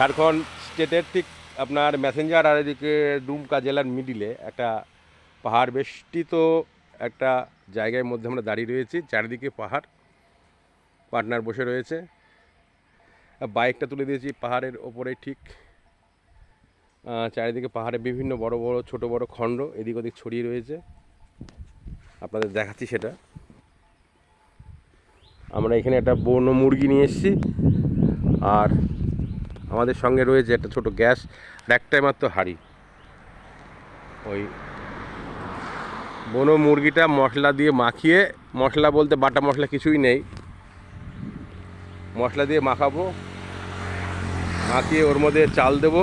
ঝাড়খণ্ড স্টেটের ঠিক আপনার ম্যাসেঞ্জার আর এদিকে দুমকা জেলার মিডিলে একটা পাহাড় বেষ্টিত একটা জায়গার মধ্যে আমরা দাঁড়িয়ে রয়েছি। চারিদিকে পাহাড়, পার্টনার বসে রয়েছে। বাইকটা তুলে দিয়েছি পাহাড়ের ওপরে ঠিক। চারিদিকে পাহাড়ে বিভিন্ন বড় বড় ছোট বড় খণ্ড এদিক ওদিক ছড়িয়ে রয়েছে, আপনাদের দেখাচ্ছি সেটা। আমরা এখানে একটা বন্য মুরগি নিয়ে এসেছি, আর আমাদের সঙ্গে রয়েছে একটা ছোট গ্যাস আর একটাই মাত্র হাঁড়ি। ওই বনো মুরগিটা মশলা দিয়ে মাখিয়ে, মশলা বলতে বাটা মশলা কিছুই নেই, মশলা দিয়ে মাখাবো, মাখিয়ে ওর মধ্যে চাল দেবো,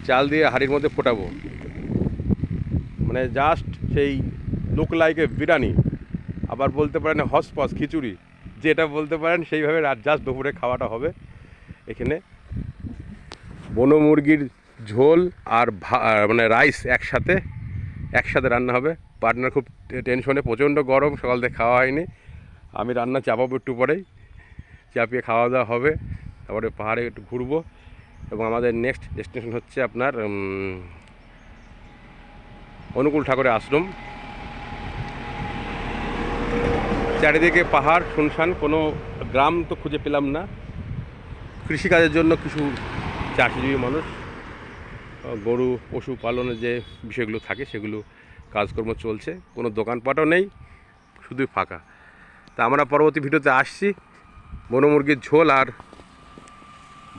চাল দিয়ে হাঁড়ির মধ্যে ফোটাবো। মানে জাস্ট সেই লুক লাইক এ বিরিয়ানি, আবার বলতে পারেন হসপস খিচুড়ি, যেটা বলতে পারেন সেইভাবে জাস্ট দুপুরে খাওয়াটা হবে এখানে। বনো মুরগির ঝোল আর মানে রাইস একসাথে রান্না হবে। পার্টনার খুব টেনশনে, প্রচণ্ড গরম, সকাল থেকে খাওয়া হয়নি। আমি রান্না চাপাবো একটু পরেই, চাপিয়ে খাওয়া দাওয়া হবে, তারপরে পাহাড়ে একটু ঘুরবো। এবং আমাদের নেক্সট ডেস্টিনেশন হচ্ছে আপনার অনুকূল ঠাকুরের আশ্রম। চারিদিকে পাহাড়, শুনশান, কোনো গ্রাম তো খুঁজে পেলাম না। কৃষিকাজের জন্য কিছু চাষিজীবী মানুষ, গরু পশু পালনের যে বিষয়গুলো থাকে সেগুলো কাজকর্ম চলছে। কোনো দোকানপাটও নেই, শুধুই ফাঁকা। তা আমরা পরবর্তী ভিডিওতে আসছি। বনো মুরগির ঝোল আর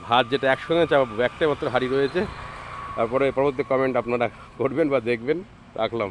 ভাত যেটা একসঙ্গে চাপাবো, একটাই মাত্র হাঁড়ি রয়েছে। তারপরে পরবর্তী কমেন্ট আপনারা করবেন বা দেখবেন। রাখলাম।